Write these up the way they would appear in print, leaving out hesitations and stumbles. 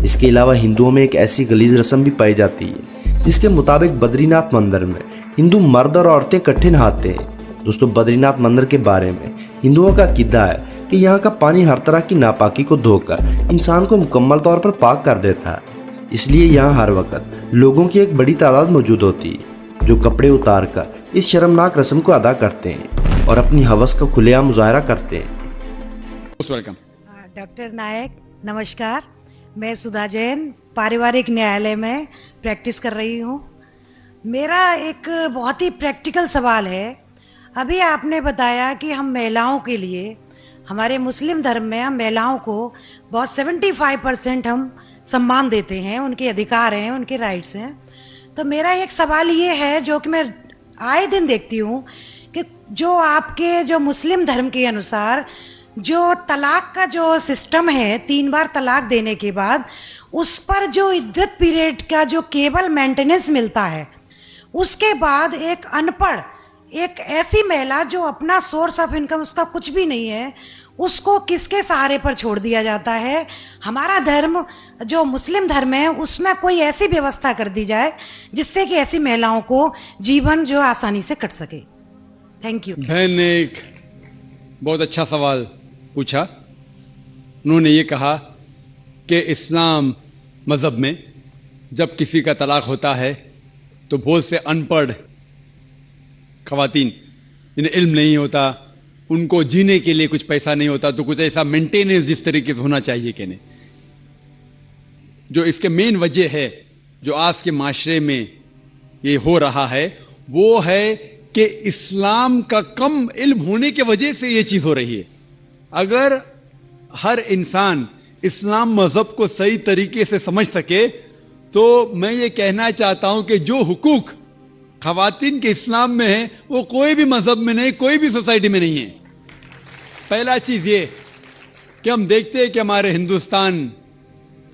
اس کے علاوہ ہندوؤں میں ایک ایسی غلیظ رسم بھی پائی جاتی ہے جس کے مطابق بدری ناتھ مندر میں ہندو مرد اور عورتیں اکٹھے نہاتے ہیں۔ دوستو، بدری ناتھ مندر کے بارے میں ہندوؤں کا عقیدہ ہے کہ یہاں کا پانی ہر طرح کی ناپاکی کو دھو کر انسان کو مکمل طور پر پاک کر دیتا ہے۔ اس لیے یہاں ہر وقت لوگوں کی ایک بڑی تعداد موجود ہوتی ہے جو کپڑے اتار کر اس شرمناک رسم کو ادا کرتے ہیں اور اپنی ہوس کا کھلے عام مظاہرہ کرتے ہیں۔ ڈاکٹر نائک نمشکار، میں سدھا جین پاریوارک نیالے میں پریکٹس کر رہی ہوں۔ میرا ایک بہت ہی پریکٹیکل سوال ہے۔ ابھی آپ نے بتایا کہ ہم مہیلاؤں کے لیے، ہمارے مسلم دھرم میں ہم مہیلاؤں کو بہت 75% ہم سمان دیتے ہیں، ان کے ادھیکار ہیں، ان کے رائٹس ہیں۔ تو میرا ایک سوال یہ ہے جو کہ میں آئے دن دیکھتی ہوں کہ جو آپ کے جو مسلم دھرم کے انوسار جو طلاق کا جو سسٹم ہے، 3 بار طلاق دینے کے بعد اس پر جو عدت پیریڈ کا جو کیبل مینٹیننس ملتا ہے، اس کے بعد ایک ان پڑھ، ایک ایسی مہیلا جو اپنا سورس آف انکم اس کا کچھ بھی نہیں ہے، اس کو کس کے سہارے پر چھوڑ دیا جاتا ہے؟ ہمارا دھرم جو مسلم دھرم ہے اس میں کوئی ایسی ویوستھا کر دی جائے جس سے کہ ایسی مہیلاؤں کو جیون جو آسانی سے کٹ سکے۔ Thank you. بہن نے ایک بہت اچھا سوال پوچھا۔ انہوں نے یہ کہا کہ اسلام مذہب میں جب کسی کا طلاق ہوتا ہے تو بہت سے ان پڑھ خواتین جنہیں علم نہیں ہوتا، ان کو جینے کے لیے کچھ پیسہ نہیں ہوتا، تو کچھ ایسا مینٹیننس جس طریقے سے ہونا چاہیے کہ نہیں، جو اس کے مین وجہ ہے جو آج کے معاشرے میں یہ ہو رہا ہے وہ ہے کہ اسلام کا کم علم ہونے کی وجہ سے یہ چیز ہو رہی ہے۔ اگر ہر انسان اسلام مذہب کو صحیح طریقے سے سمجھ سکے تو میں یہ کہنا چاہتا ہوں کہ جو حقوق خواتین کے اسلام میں ہیں وہ کوئی بھی مذہب میں نہیں، کوئی بھی سوسائٹی میں نہیں ہے۔ پہلا چیز یہ کہ ہم دیکھتے ہیں کہ ہمارے ہندوستان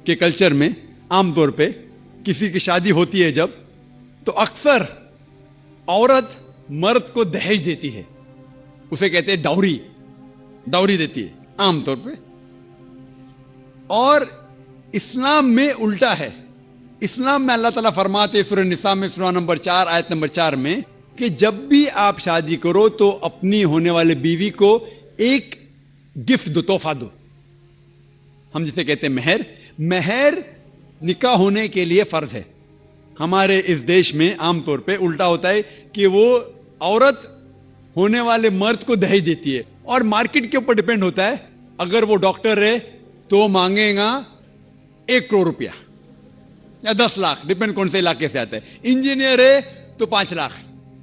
کے کلچر میں عام طور پہ کسی کی شادی ہوتی ہے جب، تو اکثر عورت مرد کو دہیج دیتی ہے، اسے کہتے ہیں ڈاوری دیتی ہے عام طور پہ۔ اور اسلام میں الٹا ہے۔ اسلام میں اللہ تعالیٰ فرماتے ہیں سورہ نساء میں سورہ نمبر 4 آیت نمبر 4 میں کہ جب بھی آپ شادی کرو تو اپنی ہونے والے بیوی کو ایک گفٹ دو، تحفہ دو، ہم جسے کہتے ہیں مہر نکاح ہونے کے لیے فرض ہے۔ ہمارے اس دیش میں عام طور پہ الٹا ہوتا ہے کہ وہ عورت ہونے والے مرد کو دہیج دیتی ہے، اور مارکیٹ کے اوپر ڈیپینڈ ہوتا ہے۔ اگر وہ ڈاکٹر ہے تو مانگے گا 1 کروڑ روپیہ یا 10 لاکھ، ڈیپینڈ کون سے علاقے سے آتا ہے۔ انجینئر ہے تو 5 لاکھ،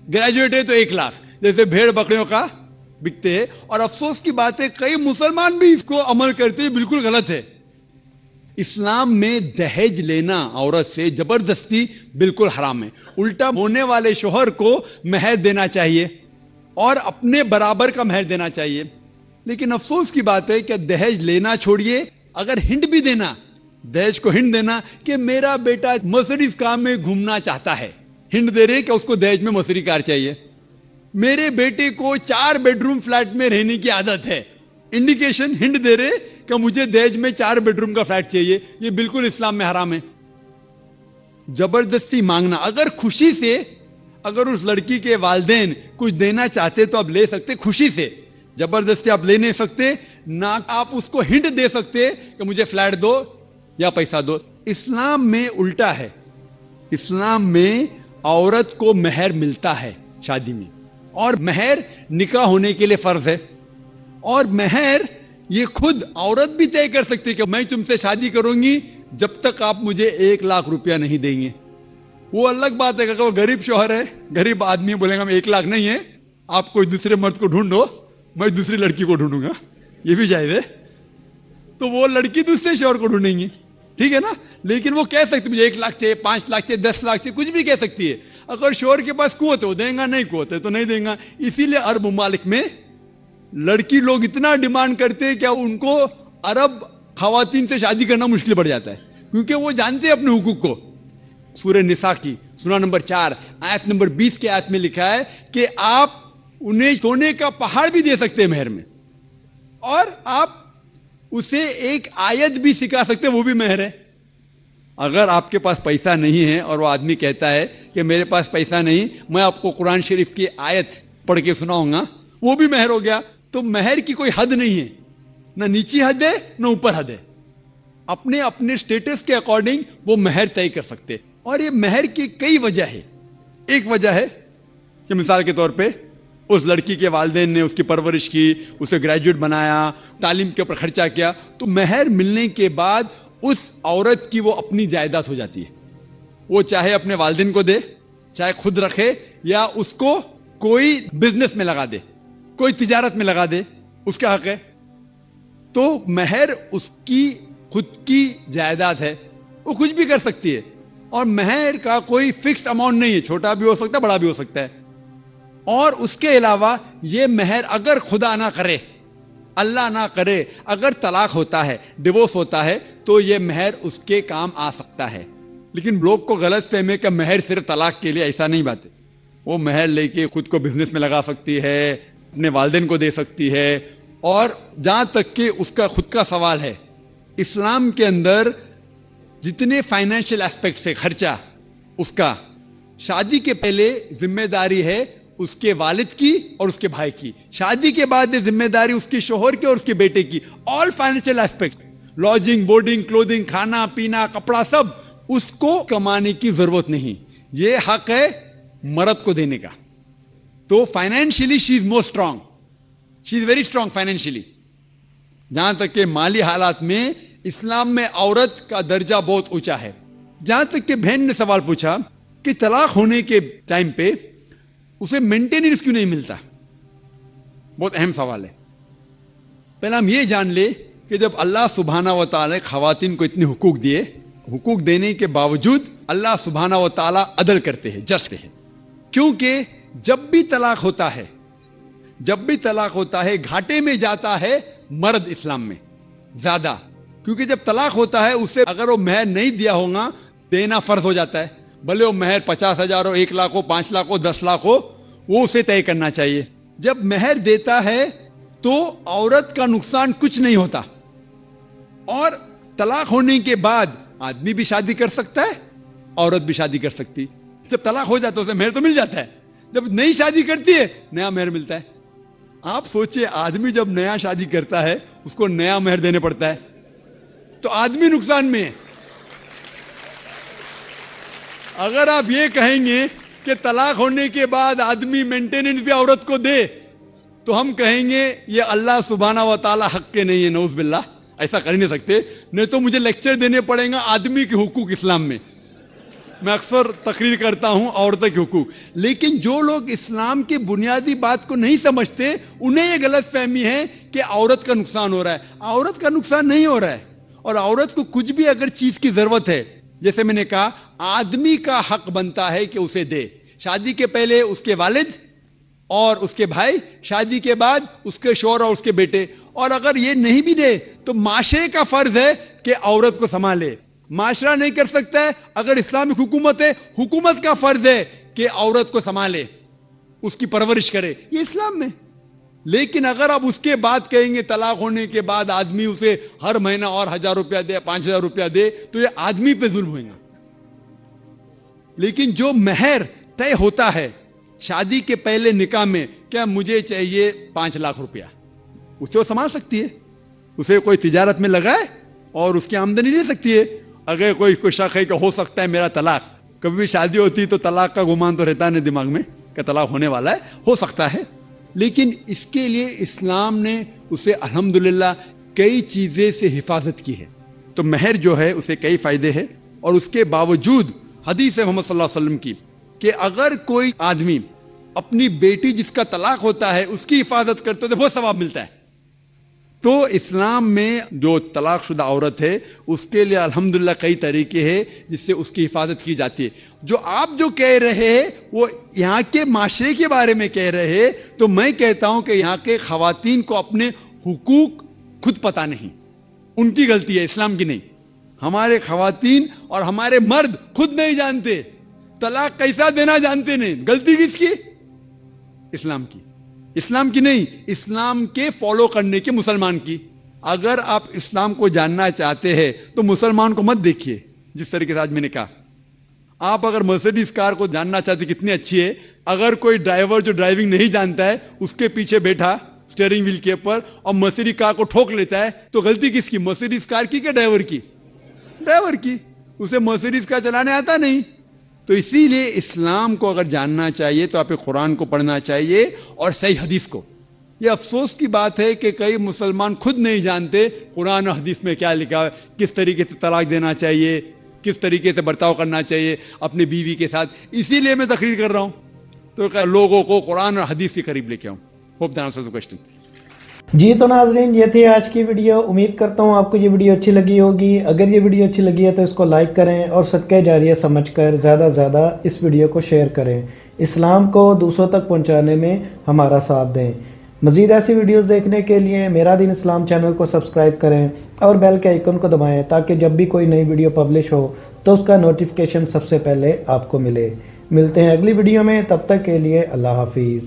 گریجویٹ ہے تو 1 لاکھ، جیسے بھیڑ بکریوں کا بکتے ہیں۔ اور افسوس کی بات ہے کئی مسلمان بھی اس کو عمل کرتے ہیں، بالکل غلط ہے۔ اسلام میں دہیج لینا عورت سے زبردستی بالکل حرام ہے۔ الٹا ہونے والے شوہر کو مہر دینا چاہیے اور اپنے برابر کا مہر دینا چاہیے۔ لیکن افسوس کی بات ہے کہ دہیج لینا چھوڑیے، اگر ہنٹ بھی دینا، دہیج کو ہنٹ دینا کہ میرا بیٹا مرسڈیز کار میں گھومنا چاہتا ہے، ہنٹ دے رہے کہ اس کو دہیج میں مرسڈیز کار چاہیے۔ میرے بیٹے کو 4 بیڈ روم فلیٹ میں رہنے کی عادت ہے، انڈیکیشن، ہنٹ دے رہے کہ مجھے دہیج میں 4 بیڈ روم کا فلیٹ چاہیے۔ یہ بالکل اسلام میں حرام ہے۔ زبردستی مانگنا، اگر خوشی سے، اگر اس لڑکی کے والدین کچھ دینا چاہتے تو آپ لے سکتے خوشی سے، زبردستی آپ لے نہیں سکتے، نہ آپ اس کو ہنٹ دے سکتے کہ مجھے فلیٹ دو یا پیسہ دو۔ اسلام میں الٹا ہے۔ اسلام میں عورت کو مہر ملتا ہے شادی میں، اور مہر نکاح ہونے کے لیے فرض ہے، اور مہر یہ خود عورت بھی طے کر سکتی کہ میں تم سے شادی کروں گی جب تک آپ مجھے 1 لاکھ روپیہ نہیں دیں گے۔ وہ الگ بات ہے کہ وہ غریب شوہر ہے، غریب آدمی بولے گا میں 1 لاکھ نہیں ہے، آپ کوئی دوسرے مرد کو ڈھونڈو، میں دوسری لڑکی کو ڈھونڈوں گا، یہ بھی جائز ہے۔ تو وہ لڑکی دوسرے شوہر کو ڈھونڈیں گی، ٹھیک ہے نا۔ لیکن وہ کہہ سکتی مجھے 1 لاکھ چاہیے، 5 لاکھ چاہیے، 10 لاکھ چاہیے، کچھ بھی کہہ سکتی ہے۔ اگر شوہر کے پاس قوت ہے وہ دیں گا، نہیں قوت ہے تو نہیں دیں گا۔ اسی لیے عرب ممالک میں لڑکی لوگ اتنا ڈیمانڈ کرتے ہیں کہ ان کو عرب خواتین سے شادی کرنا مشکل پڑ جاتا ہے، کیونکہ وہ جانتے ہیں اپنے حقوق کو۔ سورہ نساء کی سورہ نمبر 4 آیت نمبر 20 کے آیت میں لکھا ہے کہ آپ انہیں سونے کا پہاڑ بھی دے سکتے ہیں مہر میں، اور آپ اسے ایک آیت بھی سکھا سکتے ہیں، وہ بھی مہر ہے۔ اگر آپ کے پاس پیسہ نہیں ہے اور وہ آدمی کہتا ہے کہ میرے پاس پیسہ نہیں، میں آپ کو قرآن شریف کی آیت پڑھ کے سناؤں گا، وہ بھی مہر ہو گیا. تو مہر کی کوئی حد نہیں ہے، نہ نیچی حد ہے نہ اوپر حد ہے. اپنے اپنے سٹیٹس کے اکارڈنگ وہ مہر طے کر سکتے. اور یہ مہر کی کئی وجہ ہے. ایک وجہ ہے کہ مثال کے طور پہ اس لڑکی کے والدین نے اس کی پرورش کی، اسے گریجویٹ بنایا، تعلیم کے اوپر خرچہ کیا، تو مہر ملنے کے بعد اس عورت کی وہ اپنی جائیداد ہو جاتی ہے. وہ چاہے اپنے والدین کو دے، چاہے خود رکھے، یا اس کو کوئی بزنس میں لگا دے، کوئی تجارت میں لگا دے، اس کا حق ہے. تو مہر اس کی خود کی جائیداد ہے، وہ کچھ بھی کر سکتی ہے. اور مہر کا کوئی فکسڈ اماؤنٹ نہیں ہے، چھوٹا بھی ہو سکتا ہے، بڑا بھی ہو سکتا ہے. اور اس کے علاوہ یہ مہر اگر خدا نہ کرے، اللہ نہ کرے، اگر طلاق ہوتا ہے، ڈیورس ہوتا ہے، تو یہ مہر اس کے کام آ سکتا ہے. لیکن لوگ کو غلط فہمی ہے کہ مہر صرف طلاق کے لیے، ایسا نہیں بات ہے. وہ مہر لے کے خود کو بزنس میں لگا سکتی ہے، اپنے والدین کو دے سکتی ہے. اور جہاں تک کہ اس کا خود کا سوال ہے، اسلام کے اندر جتنے فائنینشیل ایسپیکٹس ہے خرچہ اس کا، شادی کے پہلے ذمہ داری ہے اس کے والد کی اور اس کے بھائی کی. شادی کے بعد ذمہ داری اس کے شوہر کی اور اس کے بیٹے کی. All financial aspect, lodging, boarding, clothing, کھانا پینا، کپڑا، سب اس کو کمانے کی ضرورت نہیں. یہ حق ہے مرد کو دینے کا. تو financially she is more strong, she is very strong financially. جہاں تک کہ مالی حالات میں اسلام میں عورت کا درجہ بہت اونچا ہے. جہاں تک کہ بہن نے سوال پوچھا کہ طلاق ہونے کے ٹائم پہ اسے مینٹیننس کیوں نہیں ملتا، بہت اہم سوال ہے. پہلے ہم یہ جان لے کہ جب اللہ سبحانہ و تعالی خواتین کو اتنے حقوق دیے، حقوق دینے کے باوجود اللہ سبحانہ و تعالی عدل کرتے ہیں، جسٹ ہے. کیونکہ جب بھی طلاق ہوتا ہے گھاٹے میں جاتا ہے مرد اسلام میں زیادہ. کیونکہ جب طلاق ہوتا ہے اسے اگر وہ مہر نہیں دیا ہوگا، دینا فرض ہو جاتا ہے. بھلے وہ مہر 50,000 ہو، 1 لاکھ ہو، 5 لاکھ ہو، 10 لاکھ ہو، وہ اسے طے کرنا چاہیے. جب مہر دیتا ہے تو عورت کا نقصان کچھ نہیں ہوتا. اور طلاق ہونے کے بعد آدمی بھی شادی کر سکتا ہے، عورت بھی شادی کر سکتی. جب طلاق ہو جاتا ہے اسے مہر تو مل جاتا ہے. جب نئی شادی کرتی ہے نیا مہر ملتا ہے. آپ سوچئے آدمی جب نیا شادی کرتا ہے اس کو نیا مہر دینے پڑتا ہے، تو آدمی نقصان میں ہے. اگر آپ یہ کہیں گے کہ طلاق ہونے کے بعد آدمی مینٹیننس بھی عورت کو دے، تو ہم کہیں گے یہ اللہ سبحانہ و تعالی حق کے نہیں ہے. نعوذ باللہ، ایسا کر ہی نہیں سکتے. نہیں تو مجھے لیکچر دینے پڑیں گا آدمی کے حقوق اسلام میں. میں اکثر تقریر کرتا ہوں عورتوں کے حقوق. لیکن جو لوگ اسلام کی بنیادی بات کو نہیں سمجھتے انہیں یہ غلط فہمی ہے کہ عورت کا نقصان ہو رہا ہے. عورت کا نقصان نہیں ہو رہا ہے. اور عورت کو کچھ بھی اگر چیز کی ضرورت ہے، جیسے میں نے کہا، آدمی کا حق بنتا ہے کہ اسے دے. شادی کے پہلے اس کے والد اور اس کے بھائی، شادی کے بعد اس کے شوہر اور اس کے بیٹے. اور اگر یہ نہیں بھی دے تو معاشرے کا فرض ہے کہ عورت کو سنبھالے. معاشرہ نہیں کر سکتا ہے. اگر اسلامک حکومت ہے، حکومت کا فرض ہے کہ عورت کو سنبھالے، اس کی پرورش کرے. یہ اسلام میں. لیکن اگر آپ اس کے بعد کہیں گے طلاق ہونے کے بعد آدمی اسے ہر مہینہ اور 1,000 روپیہ دے، 5,000 روپیہ دے، تو یہ آدمی پہ ظلم ہوئے گا. لیکن جو مہر طے ہوتا ہے شادی کے پہلے نکاح میں، کیا مجھے چاہیے 5 لاکھ روپیہ، اسے وہ سنبھال سکتی ہے. اسے کوئی تجارت میں لگائے اور اس کی آمدنی لے سکتی ہے. اگر کوئی شک ہے کہ ہو سکتا ہے میرا طلاق، کبھی بھی شادی ہوتی تو طلاق کا گمان تو رہتا نہیں دماغ میں کہ طلاق ہونے والا ہے، ہو سکتا ہے. لیکن اس کے لیے اسلام نے اسے الحمدللہ کئی چیزیں سے حفاظت کی ہے. تو مہر جو ہے اسے کئی فائدے ہیں. اور اس کے باوجود حدیث ہے محمد صلی اللہ علیہ وسلم کی کہ اگر کوئی آدمی اپنی بیٹی جس کا طلاق ہوتا ہے اس کی حفاظت کرتے تو بہت ثواب ملتا ہے. تو اسلام میں جو طلاق شدہ عورت ہے اس کے لیے الحمدللہ کئی طریقے ہیں جس سے اس کی حفاظت کی جاتی ہے. جو آپ جو کہہ رہے ہیں وہ یہاں کے معاشرے کے بارے میں کہہ رہے ہیں، تو میں کہتا ہوں کہ یہاں کے خواتین کو اپنے حقوق خود پتہ نہیں. ان کی غلطی ہے، اسلام کی نہیں. ہمارے خواتین اور ہمارے مرد خود نہیں جانتے، طلاق کیسا دینا جانتے نہیں. غلطی کس کی؟ اسلام کی. اسلام کی نہیں، اسلام کے فالو کرنے کے مسلمان کی. اگر آپ اسلام کو جاننا چاہتے ہیں تو مسلمان کو مت دیکھیے. جس طریقے سے آج میں نے کہا. آپ اگر مرسیڈیز کار کو جاننا چاہتے کتنی اچھی ہے, اگر کوئی ڈرائیور جو ڈرائیونگ نہیں جانتا ہے اس کے پیچھے بیٹھا اسٹیئرنگ ویل کے اوپر اور مرسیڈیز کار کو ٹھوک لیتا ہے تو غلطی کس کی, مرسیڈیز کار کی کہ ڈرائیور کی؟ ڈرائیور کی. اسے مرسیڈیز کار چلانے آتا نہیں. تو اسی لیے اسلام کو اگر جاننا چاہیے تو آپ قرآن کو پڑھنا چاہیے اور صحیح حدیث کو. یہ افسوس کی بات ہے کہ کئی مسلمان خود نہیں جانتے قرآن اور حدیث میں کیا لکھا ہے, کس طریقے سے طلاق دینا چاہیے, کس طریقے سے برتاؤ کرنا چاہیے اپنی بیوی کے ساتھ. اسی لیے میں تقریر کر رہا ہوں تو لوگوں کو قرآن اور حدیث کے قریب لے کے آؤں. Hope that answers the question. جی تو ناظرین یہ تھی آج کی ویڈیو. امید کرتا ہوں آپ کو یہ ویڈیو اچھی لگی ہوگی. اگر یہ ویڈیو اچھی لگی ہے تو اس کو لائک کریں اور صدقہ جاریہ سمجھ کر زیادہ سے زیادہ اس ویڈیو کو شیئر کریں. اسلام کو دوسروں تک پہنچانے میں ہمارا ساتھ دیں. مزید ایسی ویڈیوز دیکھنے کے لیے میرا دین اسلام چینل کو سبسکرائب کریں اور بیل کے آئیکن کو دبائیں تاکہ جب بھی کوئی نئی ویڈیو پبلش ہو تو اس کا نوٹیفیکیشن سب سے پہلے آپ کو ملے. ملتے ہیں اگلی ویڈیو میں, تب تک کے لیے اللہ حافظ.